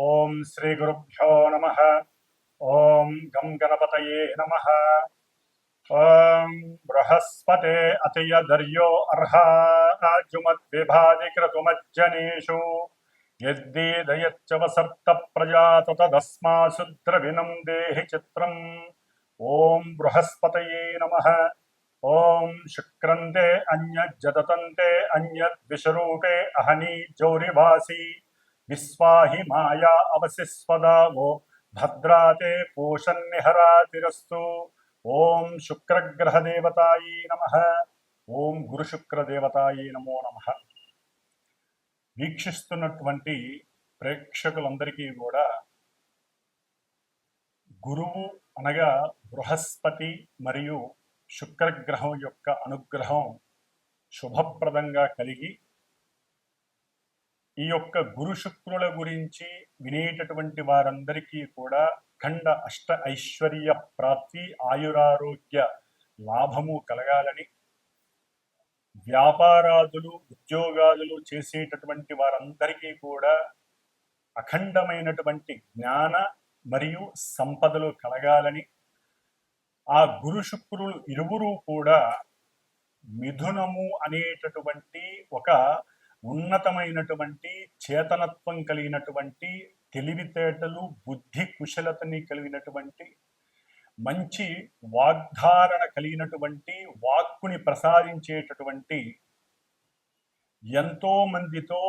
ఓం శ్రీ గురుభ్యో నమః. ఓం గం గణపతయే నమః. ఓం బృహస్పతే అతియదర్యో అర్హాజుమద్విభాది క్రతుమజ్జనేషు యద్దీదయచ్చ వసర్త ప్రజాత తదస్మాసు ద్రవిణం దేహి చిత్రం. ఓం బృహస్పతయే నమః. ఓం శుక్రంతే అన్యజ్జదతంతే అన్యద్విషరూపే అహనీ జౌరివాసి విశ్వాహి మాయా అవశిస్వదావో భద్రాతే పూషన్నిహరాతిరస్తు. ఓం శుక్రగ్రహదేవతాయే నమః. ఓం గురుశుక్రదేవతాయే నమో నమః. వీక్షిస్తున్నటువంటి ప్రేక్షకులందరికీ కూడా గురువు అనగా బృహస్పతి మరియు శుక్రగ్రహం యొక్క అనుగ్రహం శుభప్రదంగా కలిగి ఈ యొక్క గురు శుక్రుల గురించి వినేటటువంటి వారందరికీ కూడా ఖండ అష్ట ఐశ్వర్య ప్రాప్తి, ఆయురారోగ్య లాభము కలగాలని, వ్యాపారాదులు ఉద్యోగాదులు చేసేటటువంటి వారందరికీ కూడా అఖండమైనటువంటి జ్ఞాన మరియు సంపదలు కలగాలని, ఆ గురు శుక్రులు ఇరువురు కూడా మిథునము అనేటటువంటి ఒక ఉన్నతమైనటువంటి చేతనత్వం కలిగినటువంటి, తెలివితేటలు బుద్ధి కుశలతని కలిగినటువంటి, మంచి వాగ్ధారణ కలిగినటువంటి, వాక్కుని ప్రసాదించేటటువంటి, ఎంతో మందితో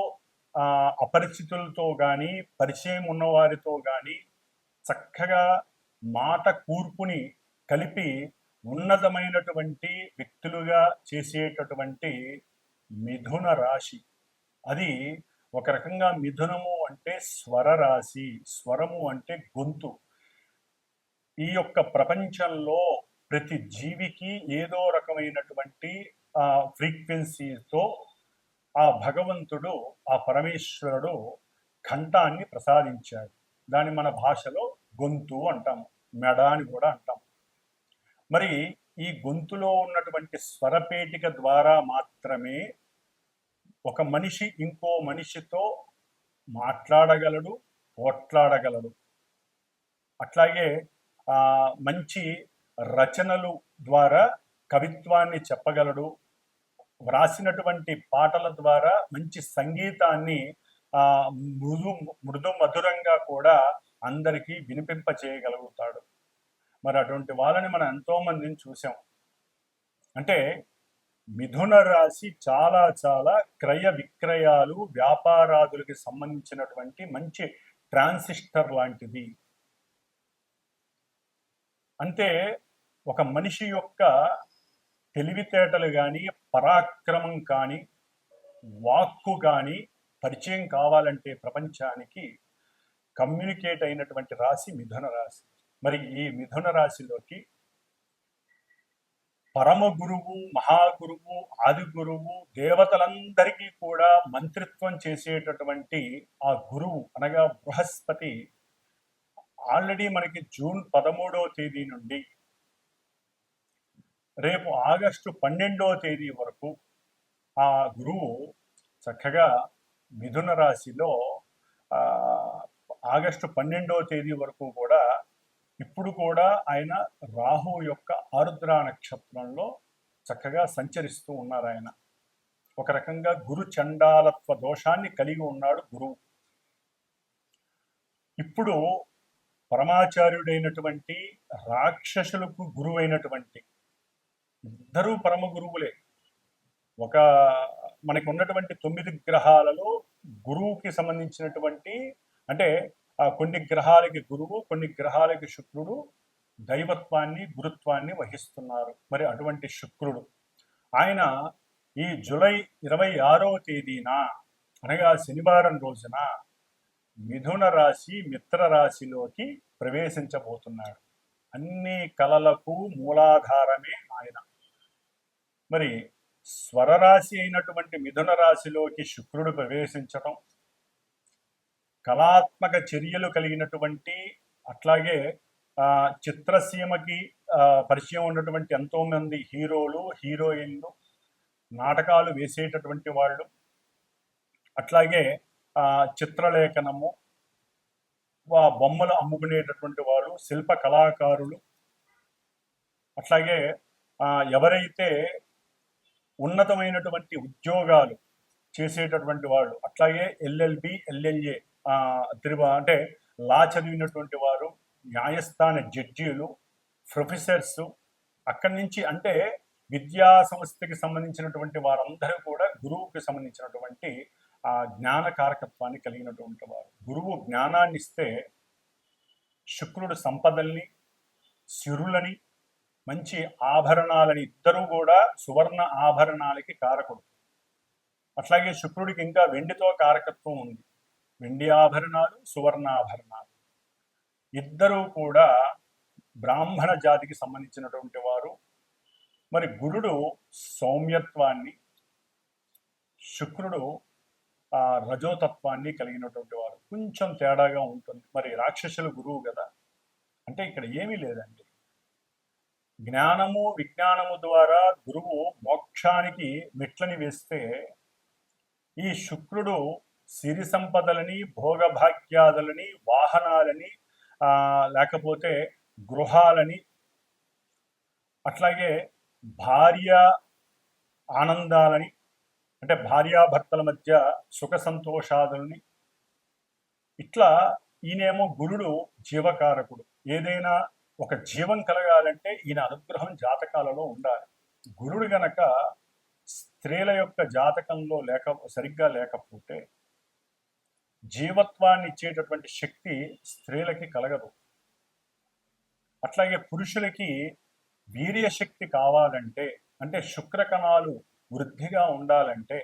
అపరిచితులతో కానీ పరిచయం ఉన్నవారితో కానీ చక్కగా మాట కూర్పుని కలిపి ఉన్నతమైనటువంటి వ్యక్తులుగా చేసేటటువంటి మిథున రాశి. అది ఒక రకంగా మిథునము అంటే స్వర రాశి, స్వరము అంటే గొంతు. ఈ యొక్క ప్రపంచంలో ప్రతి జీవికి ఏదో రకమైనటువంటి ఫ్రీక్వెన్సీతో ఆ భగవంతుడు, ఆ పరమేశ్వరుడు కంఠాన్ని ప్రసాదించాడు. దాన్ని మన భాషలో గొంతు అంటాము, మెడ అని కూడా అంటాం. మరి ఈ గొంతులో ఉన్నటువంటి స్వరపేటిక ద్వారా మాత్రమే ఒక మనిషి ఇంకో మనిషితో మాట్లాడగలడు, పోట్లాడగలడు. అట్లాగే మంచి రచనలు ద్వారా కవిత్వాన్ని చెప్పగలడు. వ్రాసినటువంటి పాటల ద్వారా మంచి సంగీతాన్ని మృదు మధురంగా కూడా అందరికీ వినిపింప చేయగలుగుతాడు. మరి అటువంటి వాళ్ళని మనం ఎంతో మందిని చూసాం. అంటే మిథున రాశి చాలా చాలా క్రయ విక్రయాలు, వ్యాపారాదులకి సంబంధించినటువంటి మంచి ట్రాన్సిస్టర్ లాంటిది. అంటే ఒక మనిషి యొక్క తెలివితేటలు కానీ, పరాక్రమం కానీ, వాక్కు కానీ పరిచయం కావాలంటే ప్రపంచానికి కమ్యూనికేట్ అయినటువంటి రాశి మిథున రాశి. మరి ఈ మిథున రాశిలోకి పరమ గురువు, మహాగురువు, ఆది గురువు, దేవతలందరికీ కూడా మంత్రిత్వం చేసేటటువంటి ఆ గురువు అనగా బృహస్పతి ఆల్రెడీ మనకి జూన్ 13వ తేదీ నుండి రేపు ఆగస్టు 12వ తేదీ వరకు ఆ గురువు చక్కగా మిథున రాశిలో ఆగస్టు 12వ తేదీ వరకు కూడా ఇప్పుడు కూడా ఆయన రాహు యొక్క ఆరుద్ర నక్షత్రంలో చక్కగా సంచరిస్తూ ఉన్నారు. ఆయన ఒక రకంగా గురు చండాలత్వ దోషాన్ని కలిగి ఉన్నాడు గురువు. ఇప్పుడు పరమాచార్యుడైనటువంటి రాక్షసులకు గురువైనటువంటి ఇద్దరూ పరమ గురువులే. ఒక మనకి ఉన్నటువంటి 9 గ్రహాలలో గురువుకి సంబంధించినటువంటి, అంటే కొన్ని గ్రహాలకి గురువు, కొన్ని గ్రహాలకి శుక్రుడు దైవత్వాన్ని, గురుత్వాన్ని వహిస్తున్నారు. మరి అటువంటి శుక్రుడు ఆయన ఈ జూలై 26వ తేదీన అనగా శనివారం రోజున మిథున రాశి మిత్ర రాశిలోకి ప్రవేశించబోతున్నాడు. అన్ని కళలకు మూలాధారమే ఆయన. మరి స్వరరాశి అయినటువంటి మిథున రాశిలోకి శుక్రుడు ప్రవేశించటం, కళాత్మక చర్యలు కలిగినటువంటి, అట్లాగే చిత్రసీమకి పరిచయం ఉన్నటువంటి ఎంతో మంది హీరోలు, హీరోయిన్లు, నాటకాలు వేసేటటువంటి వాళ్ళు, అట్లాగే చిత్రలేఖనము, బొమ్మలు అమ్ముకునేటటువంటి వాళ్ళు, శిల్ప కళాకారులు, అట్లాగే ఎవరైతే ఉన్నతమైనటువంటి ఉద్యోగాలు చేసేటటువంటి వాళ్ళు, అట్లాగే ఎల్ఎల్బి, ఎల్ఎల్ఏ అంటే లా చదివినటువంటి వారు, న్యాయస్థాన జడ్జీలు, ప్రొఫెసర్స్, అక్కడి నుంచి అంటే విద్యా సంస్థకి సంబంధించినటువంటి వారందరూ కూడా గురువుకి సంబంధించినటువంటి జ్ఞాన కారకత్వాన్ని కలిగినటువంటి వారు. గురువు జ్ఞానాన్ని ఇస్తే శుక్రుడు సంపదల్ని, సిరులని, మంచి ఆభరణాలని, ఇద్దరూ కూడా సువర్ణ ఆభరణాలకి కారకుడు. అట్లాగే శుక్రుడికి ఇంకా వెండితో కారకత్వం ఉంది. వెండి ఆభరణాలు, సువర్ణ ఆభరణాలు, ఇద్దరూ కూడా బ్రాహ్మణ జాతికి సంబంధించినటువంటి వారు. మరి గురుడు సౌమ్యత్వాన్ని, శుక్రుడు రజోతత్వాన్ని కలిగినటువంటి వారు. కొంచెం తేడాగా ఉంటుంది. మరి రాక్షసుల గురువు కదా, అంటే ఇక్కడ ఏమీ లేదండి. జ్ఞానము విజ్ఞానము ద్వారా గురువు మోక్షానికి మెట్లని వేస్తే, ఈ శుక్రుడు సిరి సంపదలని, భోగభాగ్యాదులని, వాహనాలని, లేకపోతే గృహాలని, అట్లాగే భార్య ఆనందాలని, అంటే భార్యాభర్తల మధ్య సుఖ సంతోషాదులని, ఇట్లా ఈయనేమో గురుడు జీవకారకుడు. ఏదైనా ఒక జీవం కలగాలంటే ఈయన అనుగ్రహం జాతకాలలో ఉండాలి. గురుడు గనక స్త్రీల యొక్క జాతకంలో సరిగ్గా లేకపోతే జీవత్వాన్ని ఇచ్చేటటువంటి శక్తి స్త్రీలకి కలగదు. అట్లాగే పురుషులకి వీర్యశక్తి కావాలంటే, అంటే శుక్రకణాలు వృద్ధిగా ఉండాలంటే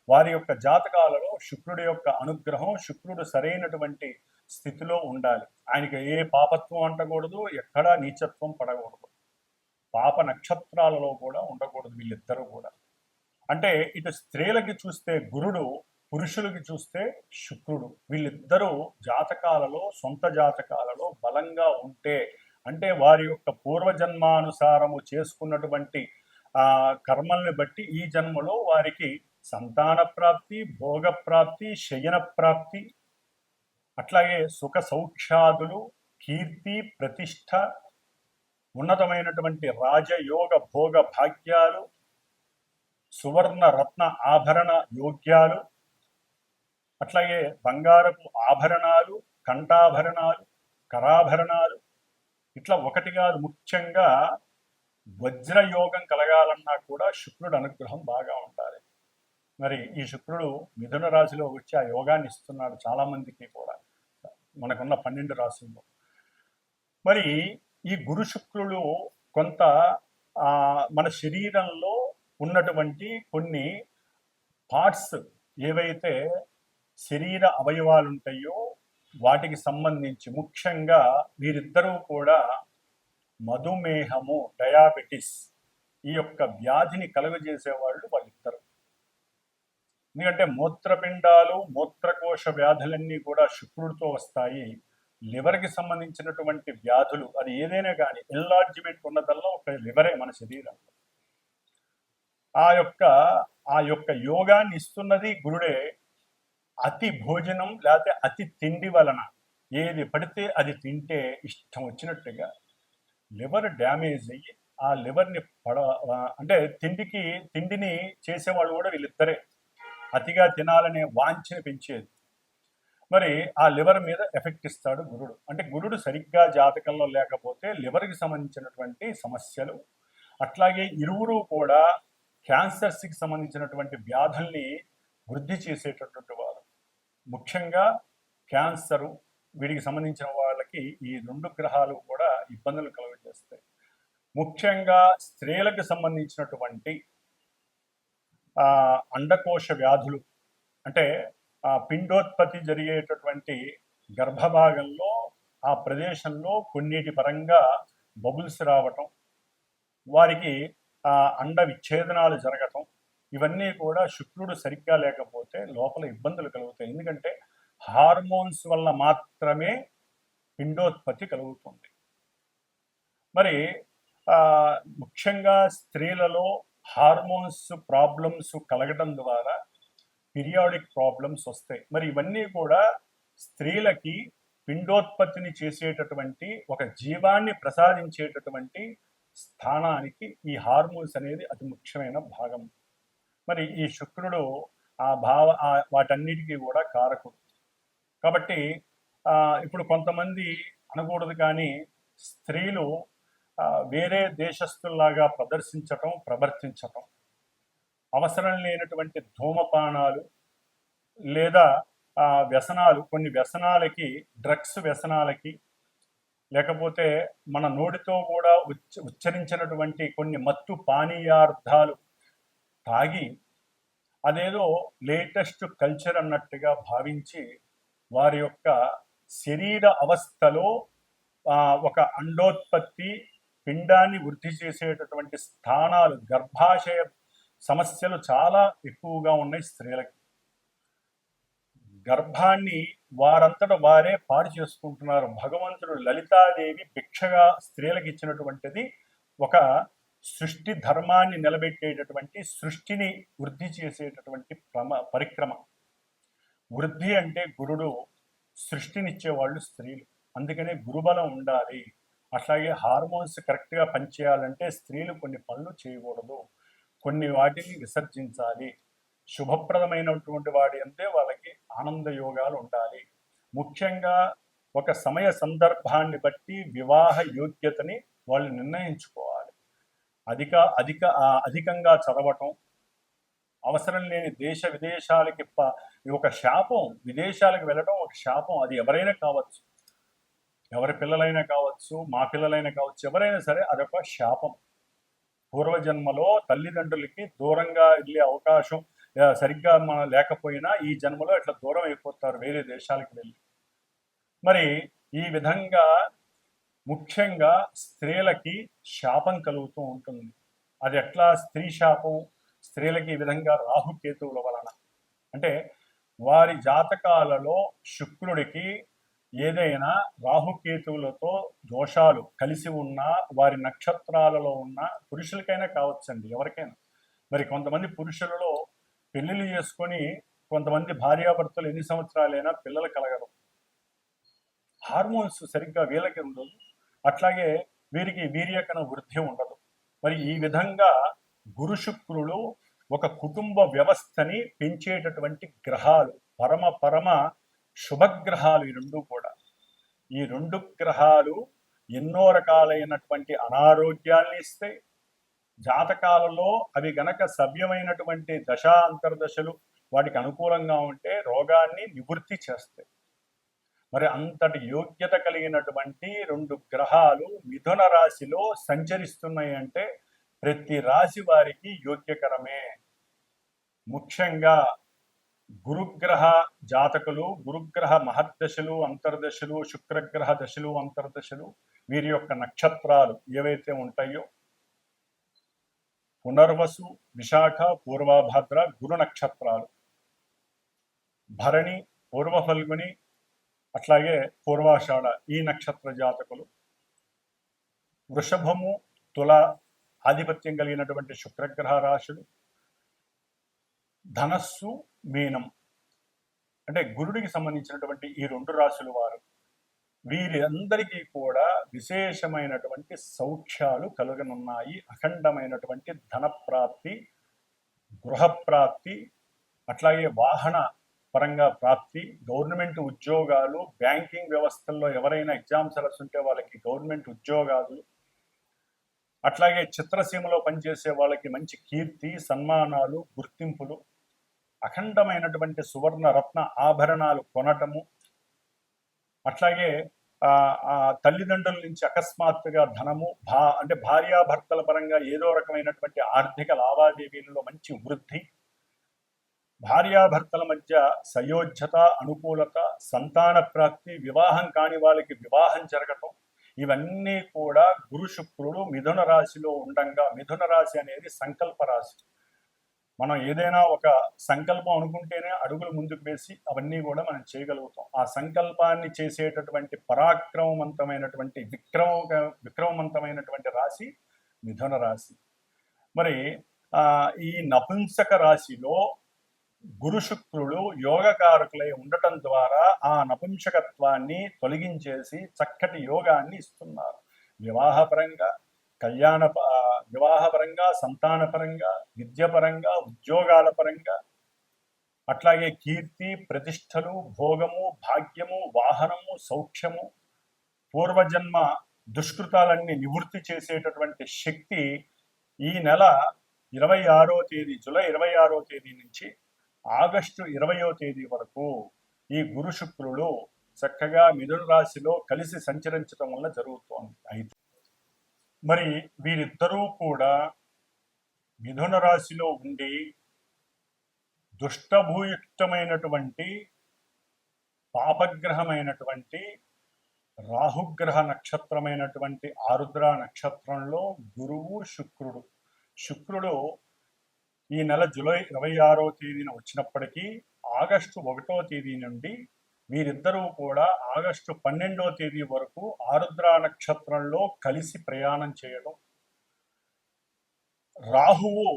వారి యొక్క జాతకాలలో శుక్రుడి యొక్క అనుగ్రహం, శుక్రుడు సరైనటువంటి స్థితిలో ఉండాలి. ఆయనకి ఏ పాపత్వం అంటకూడదు, ఎక్కడా నీచత్వం పడకూడదు, పాప నక్షత్రాలలో కూడా ఉండకూడదు వీళ్ళిద్దరూ కూడా. అంటే ఇటు స్త్రీలకి చూస్తే గురుడు, పురుషులకి చూస్తే శుక్రుడు. వీళ్ళిద్దరూ జాతకాలలో, సొంత జాతకాలలో బలంగా ఉంటే, అంటే వారి యొక్క పూర్వజన్మానుసారము చేసుకున్నటువంటి కర్మల్ని బట్టి ఈ జన్మలో వారికి సంతాన ప్రాప్తి, భోగప్రాప్తి, శయన ప్రాప్తి, అట్లాగే సుఖ సౌఖ్యాదులు, కీర్తి, ప్రతిష్ట, ఉన్నతమైనటువంటి రాజయోగ భోగ భాగ్యాలు, సువర్ణ రత్న ఆభరణ యోగ్యాలు, అట్లాగే బంగారపు ఆభరణాలు, కంఠాభరణాలు, కరాభరణాలు, ఇట్లా ఒకటి కాదు, ముఖ్యంగా వజ్రయోగం కలగాలన్నా కూడా శుక్రుడు అనుగ్రహం బాగా ఉండాలి. మరి ఈ శుక్రుడు మిథున రాశిలో వచ్చి ఆ యోగాన్ని ఇస్తున్నాడు చాలామందికి కూడా, మనకున్న 12 రాశుల్లో. మరి ఈ గురు శుక్రులు కొంత మన శరీరంలో ఉన్నటువంటి కొన్ని పార్ట్స్, ఏవైతే శరీర అవయవాలు ఉంటాయో వాటికి సంబంధించి, ముఖ్యంగా వీరిద్దరూ కూడా మధుమేహము, డయాబెటిస్, ఈ యొక్క వ్యాధిని కలుగజేసేవాళ్ళు వాళ్ళిద్దరు. ఎందుకంటే మూత్రపిండాలు, మూత్రకోశ వ్యాధులన్నీ కూడా శుక్రుడితో వస్తాయి. లివర్కి సంబంధించినటువంటి వ్యాధులు, అది ఏదైనా కానీ ఎన్లార్జ్మెంట్ ఉన్నదల్లా ఒక లివరే మన శరీరంలో. ఆ యొక్క యోగాన్ని ఇస్తున్నది గురుడే. అతి భోజనం లేకపోతే అతి తిండి వలన ఏది పడితే అది తింటే ఇష్టం వచ్చినట్టుగా లివర్ డ్యామేజ్ అయ్యి ఆ లివర్ని అంటే తిండిని చేసేవాళ్ళు కూడా వీళ్ళిద్దరే. అతిగా తినాలనే వాంఛని పెంచేది. మరి ఆ లివర్ మీద ఎఫెక్ట్ ఇస్తాడు గురుడు. అంటే గురుడు సరిగ్గా జాతకంలో లేకపోతే లివర్కి సంబంధించినటువంటి సమస్యలు, అట్లాగే ఇరువురు కూడా క్యాన్సర్స్కి సంబంధించినటువంటి వ్యాధుల్ని వృద్ధి చేసేటటువంటి వారు. ముఖ్యంగా క్యాన్సరు, వీడికి సంబంధించిన వాళ్ళకి ఈ 2 గ్రహాలు కూడా ఇబ్బందులు కలుగజేస్తాయి. ముఖ్యంగా స్త్రీలకు సంబంధించినటువంటి అండకోశ వ్యాధులు, అంటే పిండోత్పత్తి జరిగేటటువంటి గర్భభాగంలో ఆ ప్రదేశంలో కొన్నిటి పరంగా బబుల్స్ రావటం, వారికి అండ విచ్ఛేదనాలు జరగటం, ఇవన్నీ కూడా శుక్రుడు సరిగ్గా లేకపోతే లోపల ఇబ్బందులు కలుగుతాయి. ఎందుకంటే హార్మోన్స్ వల్ల మాత్రమే పిండోత్పత్తి కలుగుతుంది. మరి ముఖ్యంగా స్త్రీలలో హార్మోన్స్ ప్రాబ్లమ్స్ కలగడం ద్వారా పీరియాడిక్ ప్రాబ్లమ్స్ వస్తాయి. మరి ఇవన్నీ కూడా స్త్రీలకి పిండోత్పత్తిని చేసేటటువంటి ఒక జీవాన్ని ప్రసాదించేటటువంటి స్థానానికి ఈ హార్మోన్స్ అనేది అతి ముఖ్యమైన భాగం. మరి ఈ శుక్రుడు వాటన్నిటికీ కూడా కారకుడు. కాబట్టి ఇప్పుడు కొంతమంది అనకూడదు కానీ స్త్రీలు వేరే దేశస్తుల్లాగా ప్రవర్తించటం, అవసరం లేనటువంటి ధూమపానాలు లేదా వ్యసనాలు, కొన్ని వ్యసనాలకి, డ్రగ్స్ వ్యసనాలకి, లేకపోతే మన నోటితో కూడా ఉచ్చరించినటువంటి కొన్ని మత్తు పానీయార్థాలు తాగి అదేదో లేటెస్ట్ కల్చర్ అన్నట్టుగా భావించి వారి యొక్క శరీర అవస్థలో ఒక అండోత్పత్తి, పిండాన్ని వృద్ధి చేసేటటువంటి స్థానాలు, గర్భాశయ సమస్యలు చాలా ఎక్కువగా ఉన్నాయి స్త్రీలకి. గర్భాన్ని వారంతట వారే పాడు చేసుకుంటున్నారు. భగవంతుడు లలితాదేవి భిక్షగా స్త్రీలకు ఇచ్చినటువంటిది ఒక సృష్టి ధర్మాన్ని నిలబెట్టేటటువంటి, సృష్టిని వృద్ధి చేసేటటువంటి పరిక్రమ. వృద్ధి అంటే గురుడు, సృష్టినిచ్చేవాళ్ళు స్త్రీలు. అందుకనే గురుబలం ఉండాలి. అట్లాగే హార్మోన్స్ కరెక్ట్గా పనిచేయాలంటే స్త్రీలు కొన్ని పనులు చేయకూడదు, కొన్ని వాటిని విసర్జించాలి. శుభప్రదమైనటువంటి వాడి అంటే వాళ్ళకి ఆనంద యోగాలు ఉండాలి. ముఖ్యంగా ఒక సమయ సందర్భాన్ని బట్టి వివాహ యోగ్యతని వాళ్ళు నిర్ణయించుకోవాలి. అధికంగా చదవటం, అవసరం లేని దేశ విదేశాలకి ఒక శాపం. విదేశాలకు వెళ్ళడం ఒక శాపం. అది ఎవరైనా కావచ్చు, ఎవరి పిల్లలైనా కావచ్చు, మా పిల్లలైనా కావచ్చు, ఎవరైనా సరే అదొక శాపం. పూర్వజన్మలో తల్లిదండ్రులకి దూరంగా వెళ్ళే అవకాశం సరిగ్గా లేకపోయినా ఈ జన్మలో ఇట్లా దూరం అయిపోతారు వేరే దేశాలకు వెళ్ళి. మరి ఈ విధంగా ముఖ్యంగా స్త్రీలకి శాపం కలుగుతూ ఉంటుంది. అది ఎట్లా స్త్రీ శాపం? స్త్రీలకి ఈ విధంగా రాహుకేతువుల వలన. అంటే వారి జాతకాలలో శుక్రుడికి ఏదైనా రాహుకేతువులతో దోషాలు కలిసి ఉన్నా, వారి నక్షత్రాలలో ఉన్న, పురుషులకైనా కావచ్చండి, ఎవరికైనా. మరి కొంతమంది పురుషులలో పెళ్లిళ్ళు చేసుకొని కొంతమంది భార్యాభర్తలు ఎన్ని సంవత్సరాలైనా పిల్లలు కలగరు. హార్మోన్స్ సరిగ్గా వీళ్ళకి ఉండదు, అట్లాగే వీరికి వీర్యకణ వృద్ధి ఉండదు. మరి ఈ విధంగా గురు శుక్రులు ఒక కుటుంబ వ్యవస్థని పెంచేటటువంటి గ్రహాలు, పరమ శుభగ్రహాలు. ఈ రెండు కూడా, ఈ రెండు గ్రహాలు ఎన్నో రకాలైనటువంటి అనారోగ్యాల్ని ఇస్తాయి. జాతకాలలో అవి గనక సవ్యమైనటువంటి అంతర్దశలు వాటికి అనుకూలంగా ఉంటే రోగాన్ని నివృత్తి చేస్తాయి. మరి అంతటి యోగ్యత కలిగినటువంటి రెండు గ్రహాలు మిథున రాశిలో సంచరిస్తున్నాయి అంటే ప్రతి రాశి వారికి యోగ్యకరమే. ముఖ్యంగా గురుగ్రహ జాతకులు, గురుగ్రహ మహర్దశలు, అంతర్దశలు, శుక్రగ్రహ దశలు, అంతర్దశలు, వీరి యొక్క నక్షత్రాలు ఏవైతే ఉంటాయో పునర్వసు, విశాఖ, పూర్వభద్ర గురు నక్షత్రాలు, భరణి, పూర్వ ఫల్గుని, అట్లాగే పూర్వాషాఢ ఈ నక్షత్ర జాతకులు, వృషభము, తుల ఆధిపత్యం కలిగినటువంటి శుక్రగ్రహ రాశులు, ధనస్సు, మీనం అంటే గురుడికి సంబంధించినటువంటి ఈ రెండు రాశులు వారు, వీరందరికీ కూడా విశేషమైనటువంటి సౌఖ్యాలు కలుగనున్నాయి. అఖండమైనటువంటి ధనప్రాప్తి, గృహప్రాప్తి, అట్లాగే వాహన పరంగా ప్రాప్తి, గవర్నమెంట్ ఉద్యోగాలు, బ్యాంకింగ్ వ్యవస్థల్లో ఎవరైనా ఎగ్జామ్స్ రాస్తుంటే వాళ్ళకి గవర్నమెంట్ ఉద్యోగాలు, అట్లాగే చిత్రసీమలో పనిచేసే వాళ్ళకి మంచి కీర్తి, సన్మానాలు, గుర్తింపులు, అఖండమైనటువంటి సువర్ణ రత్న ఆభరణాలు కొనటము, అట్లాగే తల్లిదండ్రుల నుంచి అకస్మాత్తుగా ధనము, అంటే భార్యాభర్తల పరంగా ఏదో రకమైనటువంటి ఆర్థిక లావాదేవీలలో మంచి వృద్ధి, భార్యాభర్తల మధ్య సయోధ్యత, అనుకూలత, సంతాన ప్రాప్తి, వివాహం కాని వాళ్ళకి వివాహం జరగటం, ఇవన్నీ కూడా గురు శుక్రుడు మిథున రాశిలో ఉండంగా. మిథున రాశి అనేది సంకల్ప రాశి. మనం ఏదైనా ఒక సంకల్పం అనుకుంటేనే అడుగులు ముందుకు వేసి అవన్నీ కూడా మనం చేయగలుగుతాం. ఆ సంకల్పాన్ని చేసేటటువంటి పరాక్రమవంతమైనటువంటి విక్రమవంతమైనటువంటి రాశి మిథున రాశి. మరి ఈ నపుంసక రాశిలో గురు శుక్రులు యోగకారకులై ఉండటం ద్వారా ఆ నపుంసకత్వాన్ని తొలగించేసి చక్కటి యోగాన్ని ఇస్తున్నారు. వివాహపరంగా, కళ్యాణ వివాహపరంగా, సంతానపరంగా, విద్యపరంగా, ఉద్యోగాల పరంగా, అట్లాగే కీర్తి, ప్రతిష్టలు, భోగము, భాగ్యము, వాహనము, సౌఖ్యము, పూర్వజన్మ దుష్కృతాలన్నీ నివృత్తి చేసేటటువంటి శక్తి ఈ నెల 26వ తేదీ, జూలై 26వ తేదీ నుంచి ఆగస్టు 20వ తేదీ వరకు ఈ గురు శుక్రులు చక్కగా మిథున రాశిలో కలిసి సంచరించడం వల్ల జరుగుతోంది. అయితే మరి వీరిద్దరూ కూడా మిథున రాశిలో ఉండి దుష్టభూయుక్తమైనటువంటి పాపగ్రహమైనటువంటి రాహుగ్రహ నక్షత్రమైనటువంటి ఆరుద్ర నక్షత్రంలో గురువు శుక్రుడు ఈ నెల జూలై 26వ తేదీన వచ్చినప్పటికీ ఆగస్టు 1వ తేదీ నుండి వీరిద్దరూ కూడా ఆగస్టు 12వ తేదీ వరకు ఆరుద్ర నక్షత్రంలో కలిసి ప్రయాణం చేయడం, రాహువు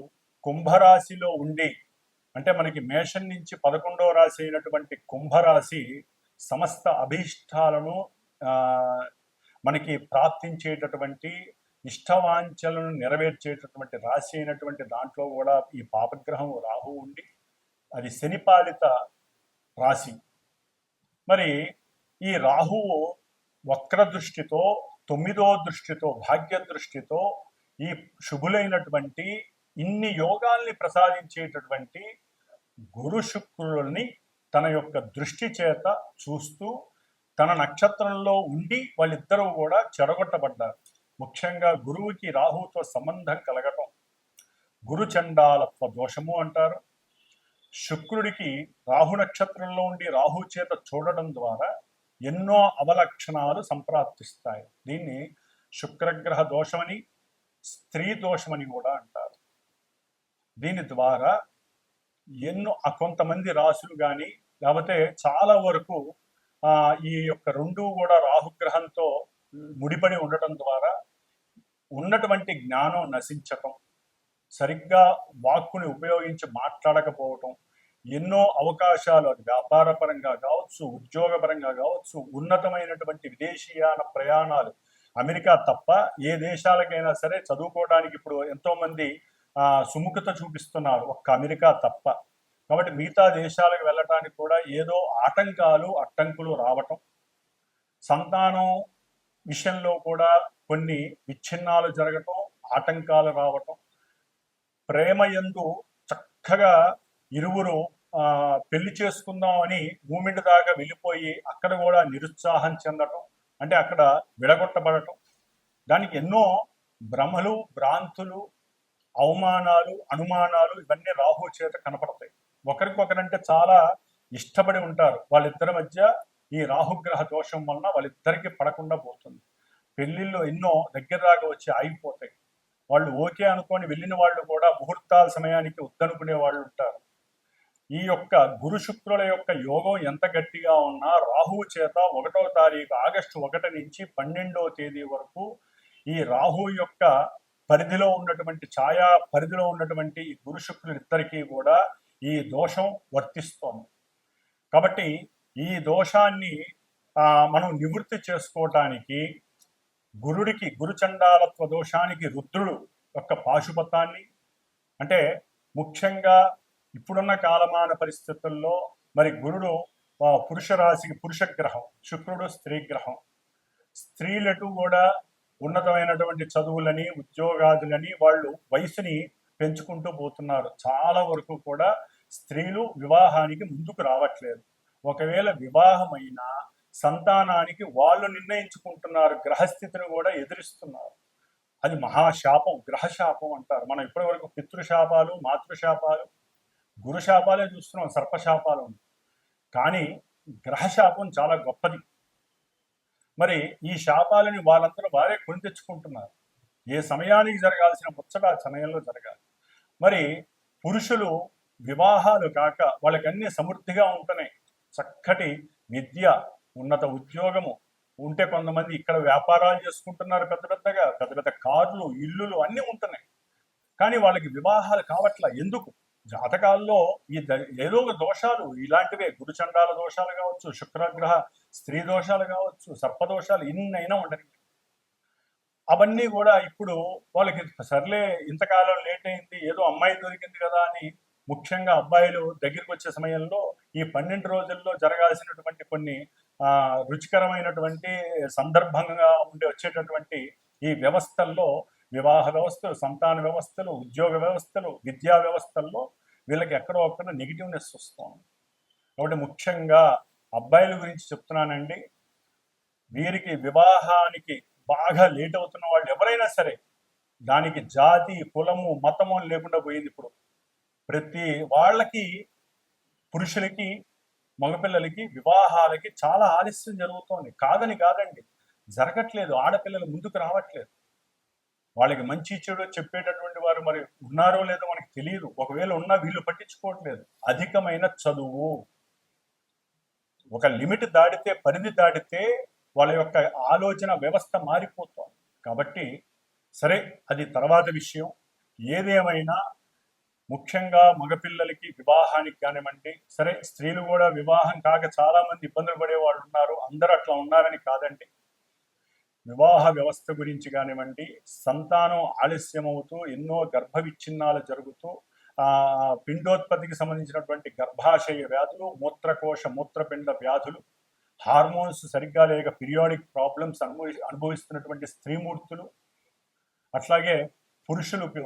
కుంభరాశిలో ఉండి, అంటే మనకి మేషం నుంచి 11వ రాశి అయినటువంటి కుంభరాశి సమస్త అభీష్టాలను మనకి ప్రాప్తించేటటువంటి ఇష్టవాంఛలను నెరవేర్చేటటువంటి రాశి అయినటువంటి దాంట్లో కూడా ఈ పాపగ్రహం రాహు ఉండి అది శనిపాలిత రాశి. మరి ఈ రాహువు వక్ర దృష్టితో, 9వ దృష్టితో, భాగ్య దృష్టితో ఈ శుభులైనటువంటి ఇన్ని యోగాల్ని ప్రసాదించేటటువంటి గురు శుక్రుల్ని తన యొక్క దృష్టి చేత చూస్తూ తన నక్షత్రంలో ఉండి వాళ్ళిద్దరూ కూడా చెడగొట్టబడ్డారు. ముఖ్యంగా గురువుకి రాహుతో సంబంధం కలగటం గురు చండాలత్వ దోషము అంటారు. శుక్రుడికి రాహు నక్షత్రంలో ఉండి రాహు చేత చూడడం ద్వారా ఎన్నో అవలక్షణాలు సంప్రాప్తిస్తాయి. దీన్ని శుక్రగ్రహ దోషమని, స్త్రీ దోషమని కూడా అంటారు. దీని ద్వారా కొంతమంది రాశులు కానీ లేకపోతే చాలా వరకు ఈ యొక్క రెండు కూడా రాహుగ్రహంతో ముడిపడి ఉండటం ద్వారా ఉన్నటువంటి జ్ఞానం నశించటం, సరిగ్గా వాక్కుని ఉపయోగించి మాట్లాడకపోవటం, ఎన్నో అవకాశాలు అది వ్యాపారపరంగా కావచ్చు, ఉద్యోగపరంగా కావచ్చు, ఉన్నతమైనటువంటి విదేశీయాన ప్రయాణాలు, అమెరికా తప్ప ఏ దేశాలకైనా సరే చదువుకోవడానికి ఇప్పుడు ఎంతోమంది సుముఖత చూపిస్తున్నారు, ఒక్క అమెరికా తప్ప. కాబట్టి మిగతా దేశాలకు వెళ్ళటానికి కూడా ఏదో అడ్డంకులు రావటం, సంతానం విషయంలో కూడా కొన్ని విచ్ఛిన్నాలు జరగటం, ఆటంకాలు రావటం, ప్రేమయందు చక్కగా ఇరువురు పెళ్లి చేసుకుందాం అని మూమెంట్ దాకా వెళ్ళిపోయి అక్కడ కూడా నిరుత్సాహం చెందటం, అంటే అక్కడ విడగొట్టబడటం, దానికి ఎన్నో భ్రమలు, భ్రాంతులు, అవమానాలు, అనుమానాలు ఇవన్నీ రాహు చేత కనపడతాయి. ఒకరికొకరంటే చాలా ఇష్టపడి ఉంటారు, వాళ్ళిద్దరి మధ్య ఈ రాహుగ్రహ దోషం వలన వాళ్ళిద్దరికి పడకుండా పోతుంది. పెళ్లిళ్ళు ఎన్నో దగ్గర దాకా వచ్చి ఆగిపోతాయి. వాళ్ళు ఓకే అనుకొని వెళ్ళిన వాళ్ళు కూడా ముహూర్తాల సమయానికి వద్దనుకునే వాళ్ళు ఉంటారు. ఈ యొక్క గురు శుక్రుల యొక్క యోగం ఎంత గట్టిగా ఉన్నా రాహువు చేత 1వ తారీఖు ఆగస్టు 1 నుంచి 12వ తేదీ వరకు ఈ రాహు యొక్క పరిధిలో ఉన్నటువంటి ఛాయా పరిధిలో ఉన్నటువంటి ఈ గురు శుక్రులిద్దరికీ కూడా ఈ దోషం వర్తిస్తోంది. కాబట్టి ఈ దోషాన్ని మనం నివృత్తి చేసుకోవటానికి గురు చండాలత్వ దోషానికి రుద్రుడు యొక్క పాశుపతాన్ని, అంటే ముఖ్యంగా ఇప్పుడున్న కాలమాన పరిస్థితుల్లో మరి గురుడు పురుష రాశికి పురుషగ్రహం, శుక్రుడు స్త్రీ గ్రహం. స్త్రీలటు కూడా ఉన్నతమైనటువంటి చదువులని, ఉద్యోగాదులని వాళ్ళు వయసుని పెంచుకుంటూ పోతున్నారు. చాలా వరకు కూడా స్త్రీలు వివాహానికి ముందుకు రావట్లేదు. ఒకవేళ వివాహమైనా సంతానానికి వాళ్ళు నిర్ణయించుకుంటున్నారు, గ్రహస్థితిని కూడా ఎదురిస్తున్నారు. అది మహాశాపం, గ్రహశాపం అంటారు. మనం ఇప్పటి వరకు పితృశాపాలు, మాతృశాపాలు, గురుశాపాలే చూస్తున్నాం, సర్పశాపాలు ఉంది. కానీ గ్రహశాపం చాలా గొప్పది. మరి ఈ శాపాలని వాళ్ళందరూ వారే కొని తెచ్చుకుంటున్నారు. ఏ సమయానికి జరగాల్సిన ముచ్చట ఆ సమయంలో జరగాలి. మరి పురుషులు వివాహాలు కాక వాళ్ళకన్నీ సమృద్ధిగా ఉంటున్నాయి. చక్కటి విద్య, ఉన్నత ఉద్యోగము ఉంటే కొంతమంది ఇక్కడ వ్యాపారాలు చేసుకుంటున్నారు, పెద్ద పెద్ద కార్లు, ఇల్లులు అన్నీ ఉంటున్నాయి. కానీ వాళ్ళకి వివాహాలు కావట్లా. ఎందుకు? జాతకాల్లో ఏదో ఒక దోషాలు ఇలాంటివే, గురుచండాల దోషాలు కావచ్చు, శుక్రగ్రహ స్త్రీ దోషాలు కావచ్చు, సర్పదోషాలు ఇన్నైనా ఉండని, అవన్నీ కూడా ఇప్పుడు వాళ్ళకి సర్లే ఇంతకాలం లేట్ అయింది, ఏదో అమ్మాయి దొరికింది కదా అని, ముఖ్యంగా అబ్బాయిలు దగ్గరికి వచ్చే సమయంలో ఈ 12 రోజుల్లో జరగాల్సినటువంటి కొన్ని రుచికరమైనటువంటి సందర్భంగా వచ్చేటటువంటి ఈ వ్యవస్థల్లో, వివాహ వ్యవస్థలు, సంతాన వ్యవస్థలు, ఉద్యోగ వ్యవస్థలు, విద్యా వ్యవస్థల్లో వీళ్ళకి ఎక్కడో అక్కడ నెగిటివ్నెస్ వస్తుంది. కాబట్టి ముఖ్యంగా అబ్బాయిల గురించి చెప్తున్నానండి, వీరికి వివాహానికి బాగా లేట్ అవుతున్న వాళ్ళు ఎవరైనా సరే, దానికి జాతి, కులము, మతము లేకుండా పోయింది. ఇప్పుడు ప్రతి వాళ్ళకి, పురుషులకి, మగపిల్లలకి వివాహాలకి చాలా ఆలస్యం జరుగుతోంది. కాదండి, జరగట్లేదు. ఆడపిల్లలు ముందుకు రావట్లేదు. వాళ్ళకి మంచి చెడు చెప్పేటటువంటి వారు మరి ఉన్నారో లేదో మనకి తెలియదు. ఒకవేళ ఉన్నా వీళ్ళు పట్టించుకోవట్లేదు. అధికమైన చదువు, ఒక లిమిట్ దాటితే, పరిధి దాటితే వాళ్ళ యొక్క ఆలోచన వ్యవస్థ మారిపోతుంది. కాబట్టి సరే, అది తర్వాత విషయం. ఏదేమైనా ముఖ్యంగా మగపిల్లలకి వివాహానికి కానివ్వండి, సరే స్త్రీలు కూడా వివాహం కాక చాలా మంది ఇబ్బందులు పడే వాళ్ళు ఉన్నారు. అందరూ అట్లా ఉన్నారని కాదండి. వివాహ వ్యవస్థ గురించి కానివ్వండి, సంతానం ఆలస్యం అవుతూ ఎన్నో గర్భ విచ్ఛిన్నాలు జరుగుతూ పిండోత్పత్తికి సంబంధించినటువంటి గర్భాశయ వ్యాధులు, మూత్రకోశ మూత్రపిండ వ్యాధులు, హార్మోన్స్ సరిగ్గా లేక పీరియాడిక్ ప్రాబ్లమ్స్ అనుభవిస్తున్నటువంటి స్త్రీమూర్తులు, అట్లాగే పురుషులకు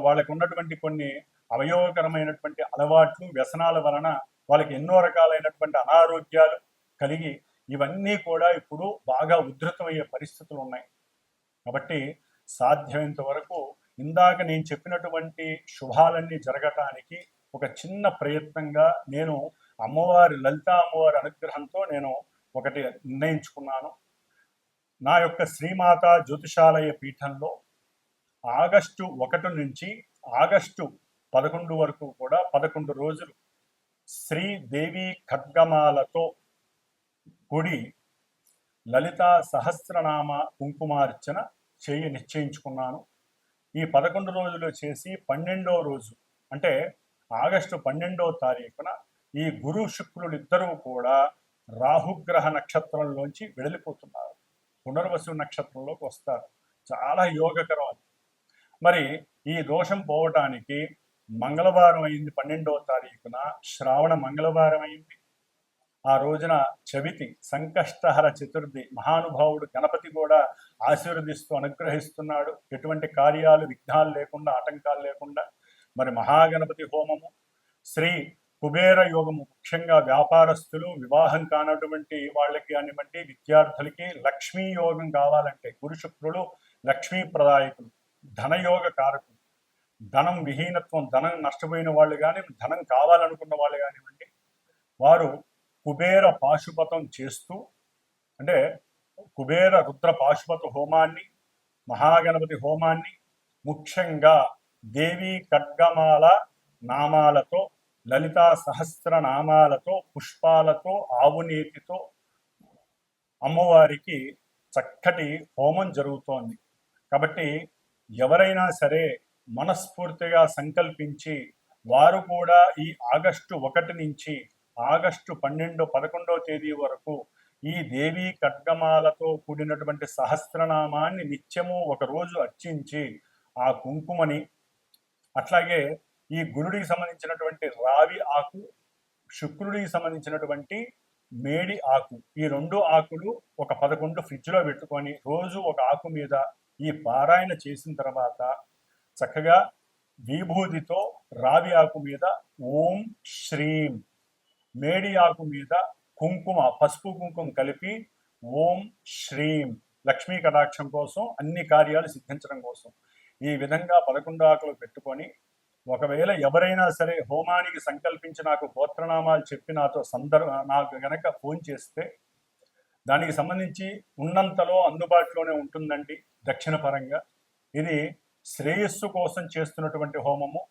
వాళ్ళకు ఉన్నటువంటి కొన్ని అవయోగకరమైనటువంటి అలవాట్లు, వ్యసనాల వలన వాళ్ళకి ఎన్నో రకాలైనటువంటి అనారోగ్యాలు కలిగి, ఇవన్నీ కూడా ఇప్పుడు బాగా ఉధృతమయ్యే పరిస్థితులు ఉన్నాయి. కాబట్టి సాధ్యమైనంత వరకు ఇందాక నేను చెప్పినటువంటి శుభాలన్నీ జరగటానికి ఒక చిన్న ప్రయత్నంగా నేను లలితా అమ్మవారి అనుగ్రహంతో నేను ఒకటి నిర్ణయించుకున్నాను. నా యొక్క శ్రీమాత జ్యోతిషాలయ పీఠంలో ఆగస్టు 1 నుంచి ఆగస్టు 11 వరకు కూడా 11 రోజులు శ్రీదేవి ఖడ్గమాలతో కూడి లలితా సహస్రనామ కుంకుమార్చన నిశ్చయించుకున్నాను. ఈ 11 రోజులు చేసి 12వ రోజు అంటే ఆగస్టు 12వ తారీఖున ఈ గురు శుక్రులు ఇద్దరూ కూడా రాహుగ్రహ నక్షత్రంలోంచి వెడలిపోతున్నారు, పునర్వసు నక్షత్రంలోకి వస్తారు. చాలా యోగకరం అది. మరి ఈ దోషం పోవటానికి మంగళవారం అయింది, 12వ తారీఖున శ్రావణ మంగళవారం అయింది. ఆ రోజున చవితి, సంకష్టహర చతుర్థి, మహానుభావుడు గణపతి కూడా ఆశీర్వదిస్తూ అనుగ్రహిస్తున్నాడు. ఎటువంటి కార్యాలు విఘ్నాలు లేకుండా, ఆటంకాలు లేకుండా. మరి మహాగణపతి హోమము, శ్రీ కుబేర యోగము, ముఖ్యంగా వ్యాపారస్తులు, వివాహం కానటువంటి వాళ్ళకి కానివ్వండి, విద్యార్థులకి లక్ష్మీ యోగం కావాలంటే, గురు శుక్రులు లక్ష్మీ ప్రదాయకులు, ధనయోగ కారకులు. ధనం విహీనత్వం, ధనం నష్టపోయిన వాళ్ళు కానీ, ధనం కావాలనుకున్న వాళ్ళు కానివ్వండి, వారు కుబేర పాశుపతం చేస్తూ, అంటే కుబేర రుద్ర పాశుపత హోమాన్ని, మహాగణపతి హోమాన్ని, ముఖ్యంగా దేవి ఖడ్గమాల నామాలతో, లలితా సహస్ర నామాలతో, పుష్పాలతో, ఆవునేతితో అమ్మవారికి చక్కటి హోమం జరుగుతోంది. కాబట్టి ఎవరైనా సరే మనస్ఫూర్తిగా సంకల్పించి వారు కూడా ఈ ఆగస్టు 1 నుంచి ఆగస్టు 11వ తేదీ వరకు ఈ దేవీ ఖడ్గమాలతో కూడినటువంటి సహస్రనామాన్ని నిత్యము ఒకరోజు అర్చించి ఆ కుంకుమని, అట్లాగే ఈ గురుడికి సంబంధించినటువంటి రావి ఆకు, శుక్రుడికి సంబంధించినటువంటి మేడి ఆకు, ఈ 2 ఆకులు ఒక 11 ఫ్రిడ్జ్లో పెట్టుకొని రోజు ఒక ఆకు మీద ఈ పారాయణ చేసిన తర్వాత చక్కగా విభూతితో రావి ఆకు మీద ఓం శ్రీం, మేడి ఆకు మీద కుంకుమ, పసుపు కుంకుమ కలిపి ఓం శ్రీం, లక్ష్మీ కటాక్షం కోసం, అన్ని కార్యాలు సిద్ధించడం కోసం ఈ విధంగా 11 ఆకులు పెట్టుకొని, ఒకవేళ ఎవరైనా సరే హోమానికి సంకల్పించి నాకు గోత్రనామాలు చెప్పి నాకు గనక ఫోన్ చేస్తే దానికి సంబంధించి ఉన్నంతలో అందుబాటులోనే ఉంటుందండి. దక్షిణ పరంగా ఇది శ్రేయస్సు కోసం చేస్తున్నటువంటి హోమము.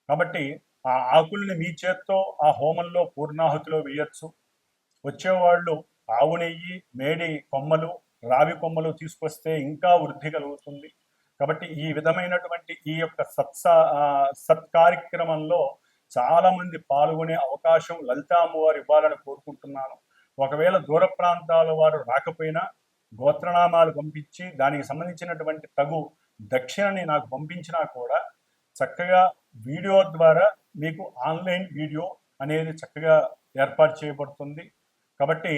కాబట్టి ఆ ఆకుల్ని మీ చేత్తో ఆ హోమంలో పూర్ణాహుతిలో వేయచ్చు. వచ్చేవాళ్ళు ఆవు నెయ్యి, మేడి కొమ్మలు, రావి కొమ్మలు తీసుకొస్తే ఇంకా వృద్ధి కలుగుతుంది. కాబట్టి ఈ విధమైనటువంటి ఈ యొక్క సత్కార్యక్రమంలో చాలా మంది పాల్గొనే అవకాశం లలితా అమ్మవారు ఇవ్వాలని కోరుకుంటున్నాను. ఒకవేళ దూర ప్రాంతాల వారు రాకపోయినా గోత్రనామాలు పంపించి దానికి సంబంధించినటువంటి తగు దక్షిణని నాకు పంపించినా కూడా చక్కగా వీడియో ద్వారా మీకు ఆన్లైన్ వీడియో అనేది చక్కగా ఏర్పాటు చేయబడుతుంది. కాబట్టి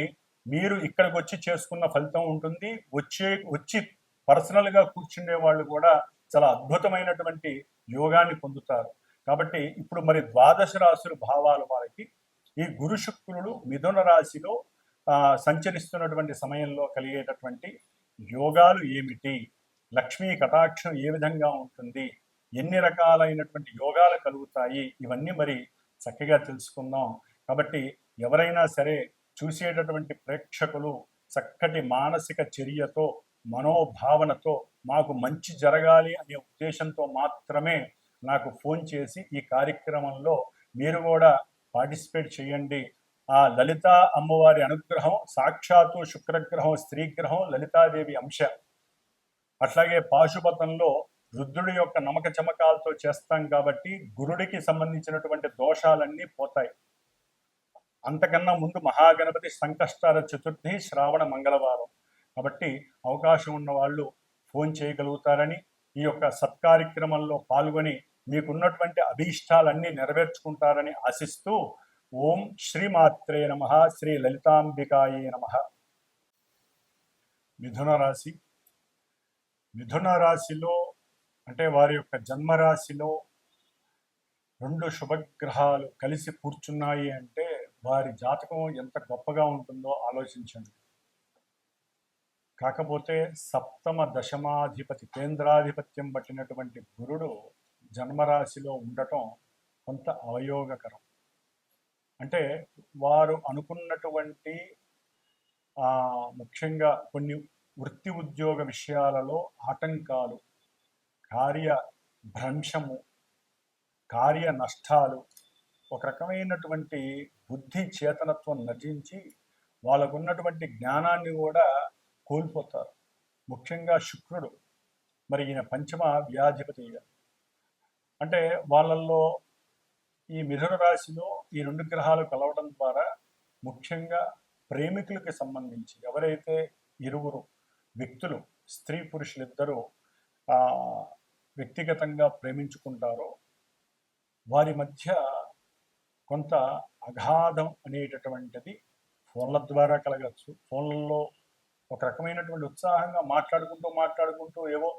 మీరు ఇక్కడికి వచ్చి చేసుకున్న ఫలితం ఉంటుంది. వచ్చి పర్సనల్గా కూర్చుండే వాళ్ళు కూడా చాలా అద్భుతమైనటువంటి యోగాన్ని పొందుతారు. కాబట్టి ఇప్పుడు మరి ద్వాదశ రాశుల భావాలు వారికి ఈ గురు శుక్రుడు మిథున రాశిలో సంచరిస్తున్నటువంటి సమయంలో కలిగేటటువంటి యోగాలు ఏమిటి, లక్ష్మీ కటాక్షం ఏ విధంగా ఉంటుంది, ఎన్ని రకాలైనటువంటి యోగాలు కలుగుతాయి, ఇవన్నీ మరి చక్కగా తెలుసుకుందాం. కాబట్టి ఎవరైనా సరే చూసేటటువంటి ప్రేక్షకులు చక్కటి మానసిక చర్యతో మనోభావనతో మాకు మంచి జరగాలి అనే ఉద్దేశంతో మాత్రమే నాకు ఫోన్ చేసి ఈ కార్యక్రమంలో మీరు కూడా పార్టిసిపేట్ చేయండి. ఆ లలితా అమ్మవారి అనుగ్రహం సాక్షాత్తు శుక్రగ్రహం స్త్రీగ్రహం లలితాదేవి అంశ. అట్లాగే పాశుపతంలో రుద్రుడి యొక్క నమక చమకాలతో చేస్తాం కాబట్టి గురుడికి సంబంధించినటువంటి దోషాలన్నీ పోతాయి. అంతకన్నా ముందు మహాగణపతి సంకష్టార చతుర్థి శ్రావణ మంగళవారం. కాబట్టి అవకాశం ఉన్న వాళ్ళు ఫోన్ చేయగలుగుతారని, ఈ యొక్క సత్కార్యక్రమంలో పాల్గొని మీకున్నటువంటి అభీష్టాలన్నీ నెరవేర్చుకుంటారని ఆశిస్తూ ఓం శ్రీమాత్రే నమః, శ్రీ లలితాంబికాయే నమః. మిథున రాశి. మిథున రాశిలో అంటే వారి యొక్క జన్మరాశిలో రెండు శుభగ్రహాలు కలిసి కూర్చున్నాయి అంటే వారి జాతకం ఎంత గొప్పగా ఉంటుందో ఆలోచించండి. కాకపోతే సప్తమ దశమాధిపతి కేంద్రాధిపత్యం పట్టినటువంటి గురుడు జన్మరాశిలో ఉండటం కొంత అవయోగకరం. అంటే వారు అనుకున్నటువంటి ముఖ్యంగా కొన్ని వృత్తి ఉద్యోగ విషయాలలో ఆటంకాలు, కార్యభ్రంశము, కార్య నష్టాలు, ఒక రకమైనటువంటి బుద్ధి చేతనత్వం నటించి వాళ్ళకున్నటువంటి జ్ఞానాన్ని కూడా కోల్పోతారు. ముఖ్యంగా శుక్రుడు మరి ఈయన పంచమ వ్యాధిపతి. అంటే వాళ్ళల్లో ఈ మిథున రాశిలో ఈ రెండు గ్రహాలు కలవడం ద్వారా ముఖ్యంగా ప్రేమికులకి సంబంధించి ఎవరైతే ఇరువురు వ్యక్తులు స్త్రీ పురుషులిద్దరూ వ్యక్తిగతంగా ప్రేమించుకుంటారో వారి మధ్య కొంత అగాధం అనేటటువంటిది ఫోన్ల ద్వారా కలగచ్చు. ఫోన్లలో ఒక రకమైనటువంటి ఉత్సాహంగా మాట్లాడుకుంటూ ఏవో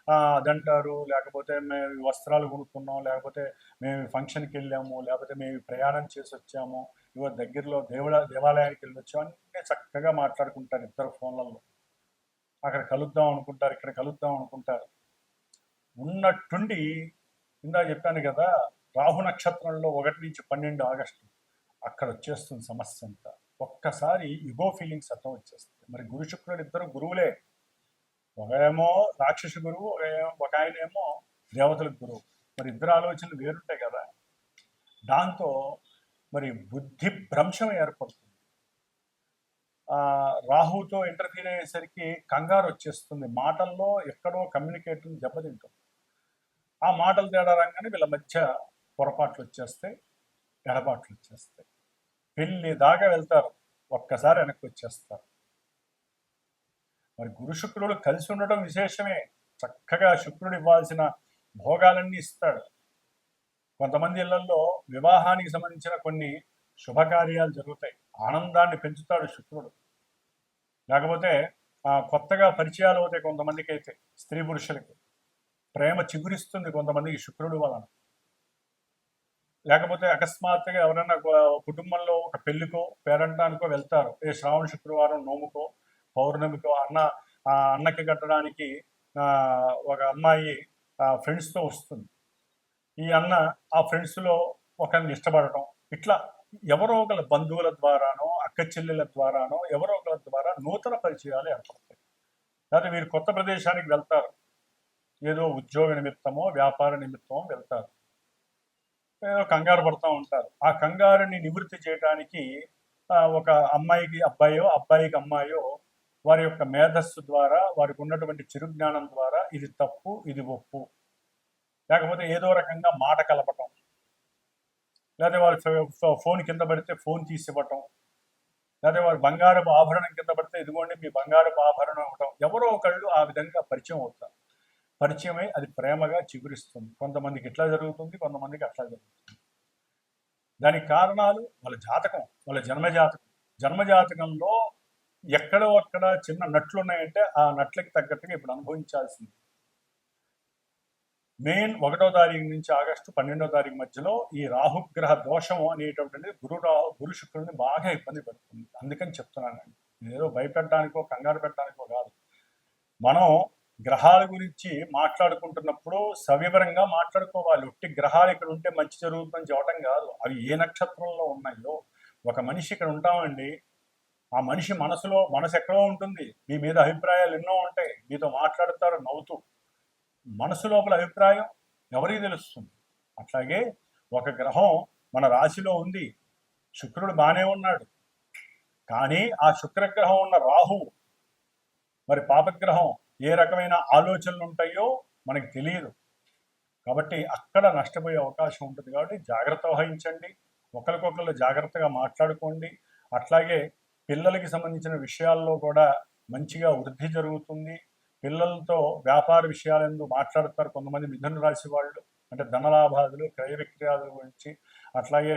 అదంటారు, లేకపోతే మేము వస్త్రాలు కొనుక్కున్నాం, లేకపోతే మేము ఫంక్షన్కి వెళ్ళాము, లేకపోతే మేము ప్రయాణం చేసి వచ్చాము, ఇవో దగ్గరలో దేవాలయానికి వెళ్ళి వచ్చాము, అన్నీ చక్కగా మాట్లాడుకుంటారు ఇద్దరు ఫోన్లలో. అక్కడ కలుద్దాం అనుకుంటారు, ఇక్కడ కలుద్దాం అనుకుంటారు. ఉన్నట్టుండి ఇందా చెప్పాను కదా, రాహు నక్షత్రంలో 1 నుంచి 12 ఆగస్టు అక్కడ వచ్చేస్తుంది సమస్య అంతా. ఒక్కసారి ఇగో ఫీలింగ్స్ అర్థం వచ్చేస్తుంది. మరి గురు శుక్రుడు ఇద్దరు గురువులే. ఒకరేమో రాక్షస గురువు, ఒక ఆయనేమో దేవతల గురువు. మరి ఇద్దరు ఆలోచనలు వేరుంటాయి కదా. దాంతో మరి బుద్ధి భ్రంశం ఏర్పడుతుంది. రాహుతో ఇంటర్ఫీర్ అయ్యేసరికి కంగారు వచ్చేస్తుంది. మాటల్లో ఎక్కడో కమ్యూనికేషన్ దెబ్బతింటుంది. ఆ మాటలు తేడా రాగానే వీళ్ళ మధ్య పొరపాట్లు వచ్చేస్తాయి, ఎడబాట్లు వచ్చేస్తాయి. పెళ్ళి దాకా వెళ్తారు, ఒక్కసారి వెనక్కి వచ్చేస్తారు. మరి గురు శుక్రుడు కలిసి ఉండటం విశేషమే. చక్కగా శుక్రుడు ఇవ్వాల్సిన భోగాలన్నీ ఇస్తాడు. కొంతమంది ఇళ్లలో వివాహానికి సంబంధించిన కొన్ని శుభకార్యాలు జరుగుతాయి, ఆనందాన్ని పెంచుతాడు శుక్రుడు. లేకపోతే కొత్తగా పరిచయాలు అవుతాయి కొంతమందికి, అయితే స్త్రీ పురుషులకి ప్రేమ చిగురిస్తుంది కొంతమందికి శుక్రుడు వలన. లేకపోతే అకస్మాత్తుగా ఎవరైనా కుటుంబంలో ఒక పెళ్లికో పేరంటానికో వెళ్తారు, ఏ శ్రావణ శుక్రవారం నోముకో పౌర్ణమికో అన్నకి కట్టడానికి ఒక అమ్మాయి ఫ్రెండ్స్తో వస్తుంది. ఈ అన్న ఆ ఫ్రెండ్స్లో ఒకరిని ఇష్టపడటం, ఇట్లా ఎవరో ఒకళ్ళ బంధువుల ద్వారానో అక్క చెల్లెల ద్వారానో ఎవరో ఒకళ్ళ ద్వారా నూతన పరిచయాలు ఏర్పడతాయి. లేకపోతే వీరు కొత్త ప్రదేశానికి వెళ్తారు, ఏదో ఉద్యోగ నిమిత్తమో వ్యాపార నిమిత్తమో వెళ్తారు, ఏదో కంగారు పడుతూ ఉంటారు. ఆ కంగారుని నివృత్తి చేయడానికి ఒక అమ్మాయికి అబ్బాయో అబ్బాయికి అమ్మాయో వారి యొక్క మేధస్సు ద్వారా వారికి ఉన్నటువంటి చిరుజ్ఞానం ద్వారా ఇది తప్పు, ఇది ఒప్పు, లేకపోతే ఏదో రకంగా మాట కలపటం, లేకపోతే వాళ్ళు ఫోన్ కింద పడితే ఫోన్ తీసి ఇవ్వటం, లేకపోతే వారి బంగారపు ఆభరణం కింద పడితే ఇదిగోండి మీ బంగారపు ఆభరణం ఇవ్వటం. ఎవరో ఒకళ్ళు ఆ విధంగా పరిచయం అవుతారు. పరిచయమై అది ప్రేమగా చిగురిస్తుంది. కొంతమందికి ఇట్లా జరుగుతుంది, కొంతమందికి అట్లా జరుగుతుంది. దానికి కారణాలు వాళ్ళ జాతకం, వాళ్ళ జన్మజాతకంలో ఎక్కడో అక్కడ చిన్న నట్లు ఉన్నాయంటే ఆ నట్లకి తగ్గట్టుగా ఇప్పుడు అనుభవించాల్సింది. మెయిన్ 1వ తారీఖు నుంచి ఆగస్టు 12వ తారీఖు మధ్యలో ఈ రాహుగ్రహ దోషం అనేటటువంటిది గురు శుక్రుడిని బాగా ఇబ్బంది పెడుతుంది. అందుకని చెప్తున్నానండి, ఏదో భయపెట్టడానికో కంగారు పెట్టడానికో కాదు. మనం గ్రహాల గురించి మాట్లాడుకుంటున్నప్పుడు సవివరంగా మాట్లాడుకోవాలి. ఒట్టి గ్రహాలు ఇక్కడ ఉంటే మంచి జరుగుతుందని చెప్పడం కాదు. అవి ఏ నక్షత్రంలో ఉన్నాయో, ఒక మనిషి ఇక్కడ ఉంటామండి, ఆ మనిషి మనసు ఎక్కడో ఉంటుంది. మీ మీద అభిప్రాయాలు ఎన్నో ఉంటాయి, మీతో మాట్లాడతారు నవ్వుతూ. మనసు లోపల అభిప్రాయం ఎవరికి తెలుస్తుంది? అట్లాగే ఒక గ్రహం మన రాశిలో ఉంది, శుక్రుడు బాగానే ఉన్నాడు, కానీ ఆ శుక్రగ్రహం ఉన్న రాహువు మరి పాపగ్రహం ఏ రకమైన ఆలోచనలు ఉంటాయో మనకి తెలియదు. కాబట్టి అక్కడ నష్టపోయే అవకాశం ఉంటుంది. కాబట్టి జాగ్రత్త వహించండి, ఒకరికొకరు జాగ్రత్తగా మాట్లాడుకోండి. అట్లాగే పిల్లలకి సంబంధించిన విషయాల్లో కూడా మంచిగా వృద్ధి జరుగుతుంది. పిల్లలతో వ్యాపార విషయాలందు మాట్లాడతారు కొంతమంది మిథున రాశి వాళ్ళు, అంటే ధనలాభాదులు, క్రయ విక్రయాల గురించి. అట్లాగే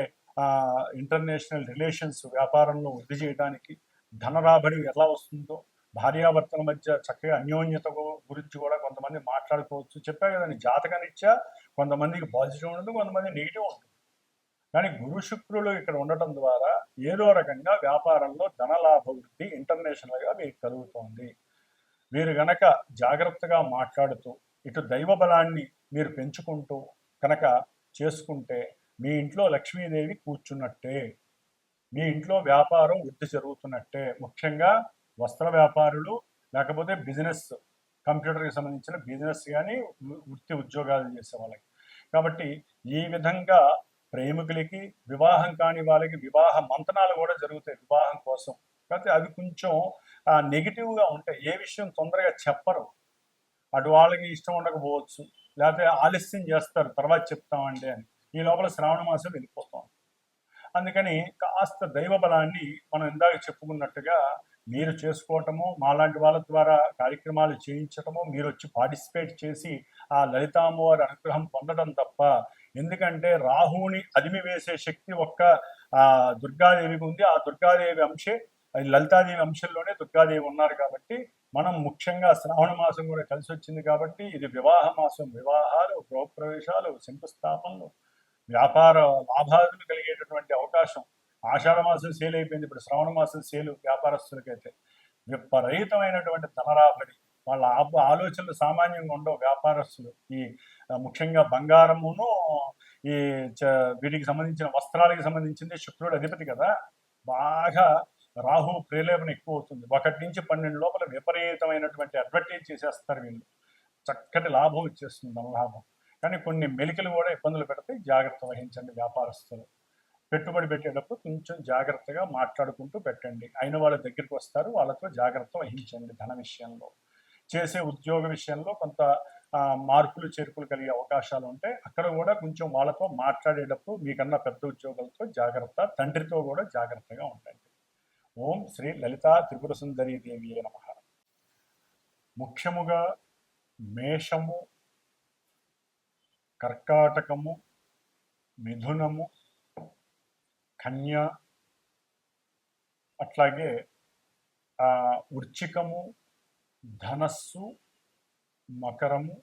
ఇంటర్నేషనల్ రిలేషన్స్ వ్యాపారంలో వృద్ధి చేయడానికి, ధన రాబడి ఎలా వస్తుందో, భార్యాభర్తల మధ్య చక్కగా అన్యోన్యత గురించి కూడా కొంతమంది మాట్లాడుకోవచ్చు. చెప్పా కదండి, జాతకరీత్యా కొంతమందికి పాజిటివ్ ఉంటుంది, కొంతమంది నెగిటివ్ ఉంటుంది. కానీ గురు శుక్రులు ఇక్కడ ఉండటం ద్వారా ఏదో రకంగా వ్యాపారంలో ధనలాభ వృద్ధి ఇంటర్నేషనల్గా మీకు కలుగుతోంది. మీరు గనక జాగ్రత్తగా మాట్లాడుతూ ఇటు దైవ బలాన్ని మీరు పెంచుకుంటూ కనుక చేసుకుంటే మీ ఇంట్లో లక్ష్మీదేవి కూర్చున్నట్టే, మీ ఇంట్లో వ్యాపారం వృద్ధి జరుగుతున్నట్టే. ముఖ్యంగా వస్త్ర వ్యాపారులు, లేకపోతే బిజినెస్, కంప్యూటర్కి సంబంధించిన బిజినెస్ కానీ వృత్తి ఉద్యోగాలు చేసే వాళ్ళకి. కాబట్టి ఈ విధంగా ప్రేమికులకి, వివాహం కాని వాళ్ళకి వివాహ మంతనాలు కూడా జరుగుతాయి వివాహం కోసం. కాకపోతే అవి కొంచెం నెగిటివ్గా ఉంటాయి. ఏ విషయం తొందరగా చెప్పరు, అటు వాళ్ళకి ఇష్టం ఉండకపోవచ్చు, లేకపోతే ఆలస్యం చేస్తారు, తర్వాత చెప్తామండి అని. ఈ లోపల శ్రావణ మాసం వెళ్ళిపోతాం. అందుకని కాస్త దైవ బలాన్ని మనం ఇందాక చెప్పుకున్నట్టుగా మీరు చేసుకోవటము, మాలాంటి వాళ్ళ ద్వారా కార్యక్రమాలు చేయించటము, మీరు వచ్చి పార్టిసిపేట్ చేసి ఆ లలితామ్మవారి అనుగ్రహం పొందడం తప్ప. ఎందుకంటే రాహువుని అదిమి వేసే శక్తి ఒక్క దుర్గాదేవికి ఉంది. ఆ దుర్గాదేవి అంశే, లలితాదేవి అంశంలోనే దుర్గాదేవి ఉన్నారు. కాబట్టి మనం ముఖ్యంగా శ్రావణ మాసం కూడా కలిసి వచ్చింది కాబట్టి ఇది వివాహ మాసం. వివాహాలు, గృహప్రవేశాలు, శంకుస్థాపనలు, వ్యాపార లాభాలు కలిగేటటువంటి అవకాశం. ఆషాఢ మాసం సేల్ అయిపోయింది, ఇప్పుడు శ్రావణ మాసం సేలు వ్యాపారస్తులకైతే విపరీతమైనటువంటి ధనరాబడి. వాళ్ళ ఆలోచనలు సామాన్యంగా ఉండవు వ్యాపారస్తులు. ఈ ముఖ్యంగా బంగారమును, ఈ వీటికి సంబంధించిన వస్త్రాలకి సంబంధించింది శుక్రుడు అధిపతి కదా, బాగా రాహు ప్రేలేపన ఎక్కువ అవుతుంది. 1 నుంచి 12 లోపల విపరీతమైనటువంటి అడ్వర్టైజ్ చేసేస్తారు వీళ్ళు, చక్కటి లాభం వచ్చేస్తుంది, ధనలాభం. కానీ కొన్ని మెలికలు కూడా ఇబ్బందులు పెడితే జాగ్రత్త వహించండి వ్యాపారస్తులు. పెట్టుబడి పెట్టేటప్పుడు కొంచెం జాగ్రత్తగా మాట్లాడుకుంటూ పెట్టండి. అయిన వాళ్ళ దగ్గరికి వస్తారు, వాళ్ళతో జాగ్రత్త వహించండి. ధన విషయంలో, చేసే ఉద్యోగ విషయంలో కొంత మార్పులు చేర్పులు కలిగే అవకాశాలు ఉంటాయి. అక్కడ కూడా కొంచెం వాళ్ళతో మాట్లాడేటప్పుడు మీకన్నా పెద్ద ఉద్యోగులతో జాగ్రత్త, తండ్రితో కూడా జాగ్రత్తగా ఉండండి. ఓం శ్రీ లలితా త్రిపుర సుందరీ దేవి నమః. ముఖ్యముగా మేషము, కర్కాటకము, మిథునము, కన్య, అట్లాగే వృశ్చికము, ధనస్సు, మకరము,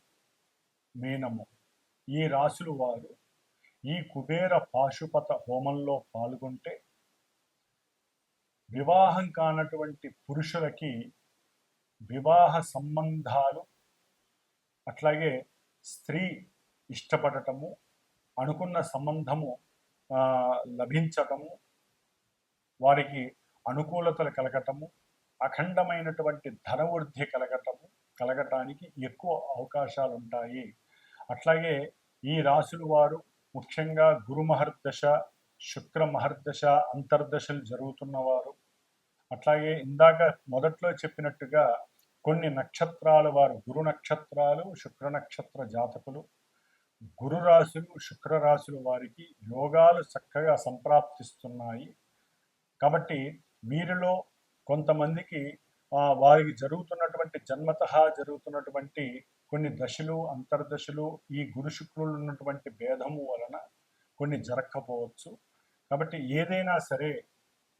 మీనము, ఈ రాశులు వారు ఈ కుబేర పాశుపత హోమంలో పాల్గొంటే వివాహం కానటువంటి పురుషులకి వివాహ సంబంధాలు, అట్లాగే స్త్రీ ఇష్టపడటము, అనుకున్న సంబంధము లభించటము, వారికి అనుకూలతలు కలగటము, అఖండమైనటువంటి ధనవృద్ధి కలగటానికి ఎక్కువ అవకాశాలు ఉంటాయి. అట్లాగే ఈ రాశులు వారు ముఖ్యంగా గురు మహర్దశ, శుక్ర మహర్దశ అంతర్దశలు జరుగుతున్నవారు, అట్లాగే ఇందాక మొదట్లో చెప్పినట్టుగా కొన్ని నక్షత్రాల వారు గురు నక్షత్రాలు, శుక్ర నక్షత్ర జాతకులు, గురు రాశులు, శుక్ర రాశుల వారికి యోగాలు చక్కగా సంప్రాప్తిస్తున్నాయి. కాబట్టి వీరిలో కొంతమందికి వారికి జరుగుతున్నటువంటి జన్మతః జరుగుతున్నటువంటి కొన్ని దశలు, అంతర్దశలు ఈ గురు శుక్రులు ఉన్నటువంటి భేదము వలన కొన్ని జరగకపోవచ్చు. కాబట్టి ఏదైనా సరే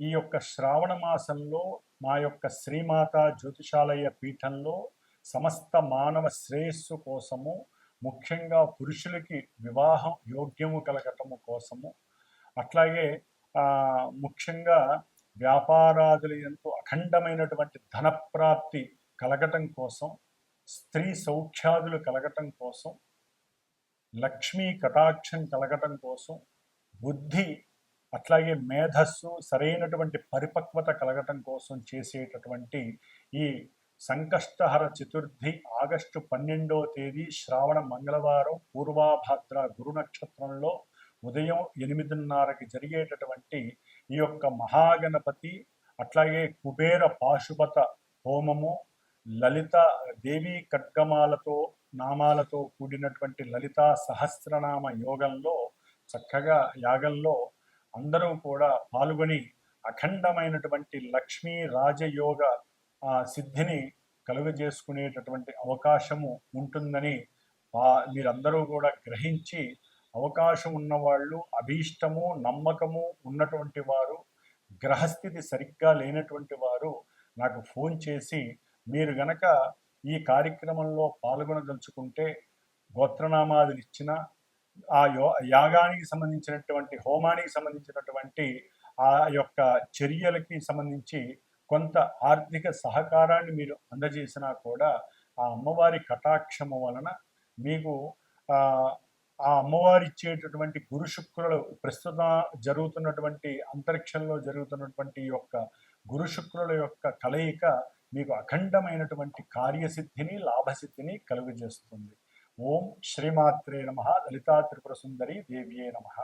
ఈ యొక్క శ్రావణ మాసంలో మా యొక్క శ్రీమాత జ్యోతిషాలయ పీఠంలో సమస్త మానవ శ్రేయస్సు కోసము, ముఖ్యంగా పురుషులకి వివాహం యోగ్యము కలగటము కోసము, అట్లాగే ముఖ్యంగా వ్యాపారాదుల ఎంతో అఖండమైనటువంటి ధనప్రాప్తి కలగటం కోసం, స్త్రీ సౌఖ్యాదులు కలగటం కోసం, లక్ష్మీ కటాక్షం కలగటం కోసం, బుద్ధి అట్లాగే మేధస్సు సరైనటువంటి పరిపక్వత కలగటం కోసం చేసేటటువంటి ఈ సంకష్టహర చతుర్థి ఆగస్టు 12వ తేదీ శ్రావణ మంగళవారం పూర్వాభాద్ర గురు నక్షత్రంలో ఉదయం 8:30కి జరిగేటటువంటి ఈ యొక్క మహాగణపతి అట్లాగే కుబేర పాశుపత హోమము, లలిత దేవీ ఖడ్గమాలతో నామాలతో కూడినటువంటి లలితా సహస్రనామ యోగంలో చక్కగా యాగంలో అందరూ కూడా పాల్గొని అఖండమైనటువంటి లక్ష్మీ రాజయోగ సిద్ధిని కలుగజేసుకునేటటువంటి అవకాశము ఉంటుందని మీరందరూ కూడా గ్రహించి, అవకాశం ఉన్నవాళ్ళు, అభీష్టము నమ్మకము ఉన్నటువంటి వారు, గ్రహస్థితి సరిగ్గా లేనటువంటి వారు నాకు ఫోన్ చేసి మీరు గనక ఈ కార్యక్రమంలో పాల్గొనదలుచుకుంటే గోత్రనామాదులు ఇచ్చిన ఆ యాగానికి సంబంధించినటువంటి హోమానికి సంబంధించినటువంటి ఆ యొక్క చర్యలకి సంబంధించి కొంత ఆర్థిక సహకారాన్ని మీరు అందజేసినా కూడా ఆ అమ్మవారి కటాక్షము వలన మీకు ఆ అమ్మవారి ఇచ్చేటటువంటి గురు శుక్రులు ప్రస్తుతం జరుగుతున్నటువంటి అంతరిక్షంలో జరుగుతున్నటువంటి యొక్క గురు శుక్రుల యొక్క కలయిక మీకు అఖండమైనటువంటి కార్యసిద్ధిని లాభసిద్ధిని కలుగజేస్తుంది. ఓం శ్రీమాత్రే నమః. లలితా త్రిపుర సుందరి దేవ్యే నమః.